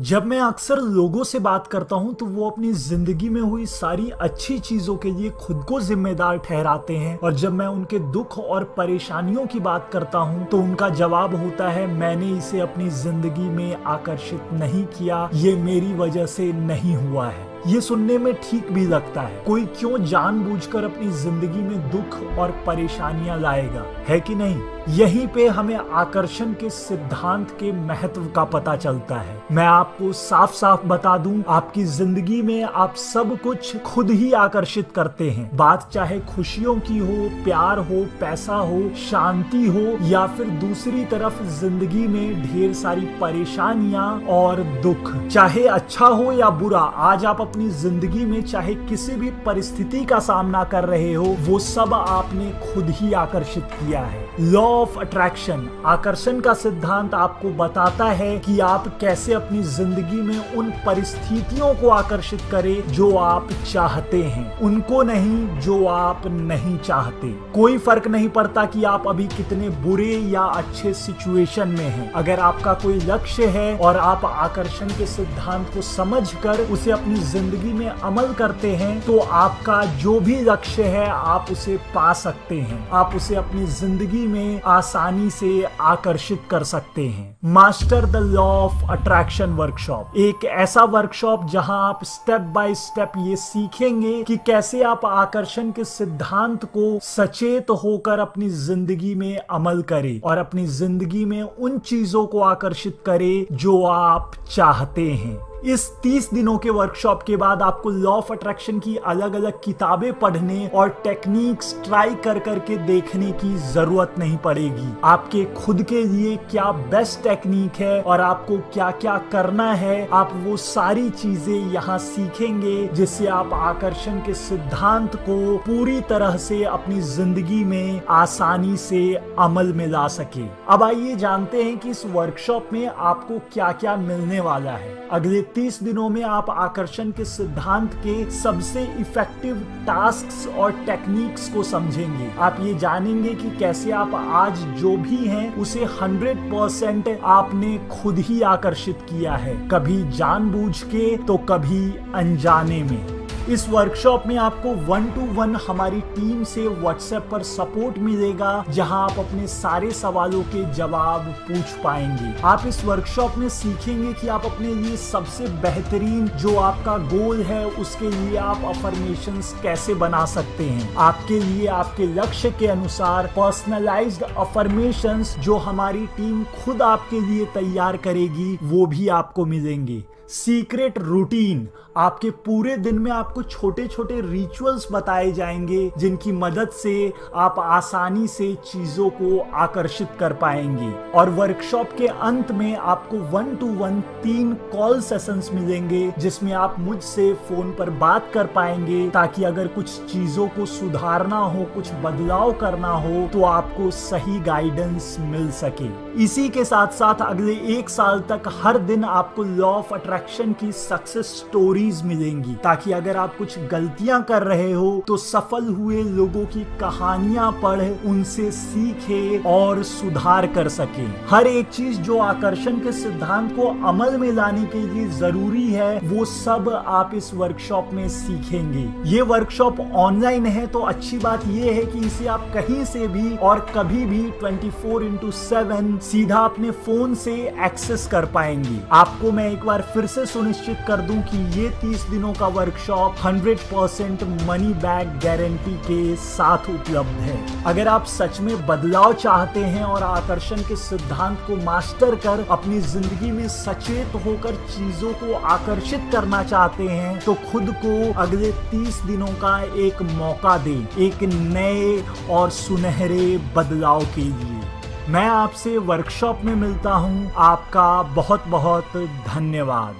जब मैं अक्सर लोगों से बात करता हूं तो वो अपनी जिंदगी में हुई सारी अच्छी चीजों के लिए खुद को जिम्मेदार ठहराते हैं, और जब मैं उनके दुख और परेशानियों की बात करता हूं तो उनका जवाब होता है मैंने इसे अपनी जिंदगी में आकर्षित नहीं किया, ये मेरी वजह से नहीं हुआ है। ये सुनने में ठीक भी लगता है। कोई क्यों जानबूझकर अपनी जिंदगी में दुख और परेशानियां लाएगा, है कि नहीं? यहीं पे हमें आकर्षण के सिद्धांत के महत्व का पता चलता है। मैं आपको साफ साफ बता दूं, आपकी जिंदगी में आप सब कुछ खुद ही आकर्षित करते हैं। बात चाहे खुशियों की हो, प्यार हो, पैसा हो, शांति हो, या फिर दूसरी तरफ जिंदगी में ढेर सारी परेशानियां और दुख। चाहे अच्छा हो या बुरा, आज आप अपनी जिंदगी में चाहे किसी भी परिस्थिति का सामना कर रहे हो, वो सब आपने खुद ही आकर्षित किया है। लॉ ऑफ अट्रैक्शन, आकर्षण का सिद्धांत आपको बताता है कि आप कैसे अपनी जिंदगी में उन परिस्थितियों को आकर्षित करें जो आप चाहते हैं, उनको नहीं जो आप नहीं चाहते। कोई फर्क नहीं पड़ता कि आप अभी कितने बुरे या अच्छे सिचुएशन में हैं। अगर आपका कोई लक्ष्य है और आप आकर्षण के सिद्धांत को समझकर उसे अपनी जिंदगी में अमल करते हैं तो आपका जो भी लक्ष्य है आप उसे पा सकते हैं, आप उसे अपनी जिंदगी में आसानी से आकर्षित कर सकते हैं। Master the law of attraction workshop, एक ऐसा वर्कशॉप जहां आप स्टेप बाय स्टेप ये सीखेंगे कि कैसे आप आकर्षण के सिद्धांत को सचेत होकर अपनी जिंदगी में अमल करें और अपनी जिंदगी में उन चीजों को आकर्षित करें जो आप चाहते हैं। इस 30 दिनों के वर्कशॉप के बाद आपको लॉ ऑफ अट्रैक्शन की अलग अलग किताबें पढ़ने और टेक्निक्स ट्राई कर करके देखने की जरूरत नहीं पड़ेगी। आपके खुद के लिए क्या बेस्ट टेक्निक है और आपको क्या क्या करना है, आप वो सारी चीजें यहाँ सीखेंगे जिससे आप आकर्षण के सिद्धांत को पूरी तरह से अपनी जिंदगी में आसानी से अमल में ला सके। अब आइए जानते हैं कि इस वर्कशॉप में आपको क्या क्या मिलने वाला है। अगले 30 दिनों में आप आकर्षण के सिद्धांत के सबसे इफेक्टिव टास्क्स और टेक्निक्स को समझेंगे। आप ये जानेंगे कि कैसे आप आज जो भी हैं उसे 100% आपने खुद ही आकर्षित किया है, कभी जानबूझ के तो कभी अनजाने में। इस वर्कशॉप में आपको 1-to-1 हमारी टीम से व्हाट्सएप पर सपोर्ट मिलेगा, जहां आप अपने सारे सवालों के जवाब पूछ पाएंगे। आप इस वर्कशॉप में सीखेंगे कि आप अपने लिए सबसे बेहतरीन जो आपका गोल है उसके लिए आप अफर्मेशंस कैसे बना सकते हैं। आपके लिए आपके लक्ष्य के अनुसार पर्सनलाइज्ड अफर्मेशंस जो हमारी टीम खुद आपके लिए तैयार करेगी वो भी आपको मिलेंगे। सीक्रेट रूटीन, आपके पूरे दिन में आपको छोटे छोटे रिचुअल्स बताए जाएंगे जिनकी मदद से आप आसानी से चीजों को आकर्षित कर पाएंगे। और वर्कशॉप के अंत में आपको 1-to-1 3 कॉल सेशंस मिलेंगे जिसमें आप मुझसे फोन पर बात कर पाएंगे, ताकि अगर कुछ चीजों को सुधारना हो, कुछ बदलाव करना हो तो आपको सही गाइडेंस मिल सके। इसी के साथ साथ अगले 1 साल तक हर दिन आपको लॉ ऑफ अट्रैक्शन की सक्सेस स्टोरीज मिलेंगी, ताकि अगर आप कुछ गलतियां कर रहे हो तो सफल हुए लोगों की कहानियां पढ़ उनसे सीखे और सुधार कर सके। हर एक चीज जो आकर्षण के सिद्धांत को अमल में लाने के लिए जरूरी है वो सब आप इस वर्कशॉप में सीखेंगे। ये वर्कशॉप ऑनलाइन है तो अच्छी बात ये है कि इसे आप कहीं से भी और कभी भी 24/7 सीधा अपने फोन से एक्सेस कर पाएंगे। आपको मैं एक बार फिर से सुनिश्चित कर दूं कि ये 30 दिनों का वर्कशॉप 100% मनी बैक गारंटी के साथ उपलब्ध है। अगर आप सच में बदलाव चाहते हैं और आकर्षण के सिद्धांत को मास्टर कर अपनी जिंदगी में सचेत होकर चीजों को आकर्षित करना चाहते हैं तो खुद को अगले 30 दिनों का एक मौका दें, एक नए और सुनहरे बदलाव के लिए। मैं आपसे वर्कशॉप में मिलता हूं। आपका बहुत बहुत धन्यवाद।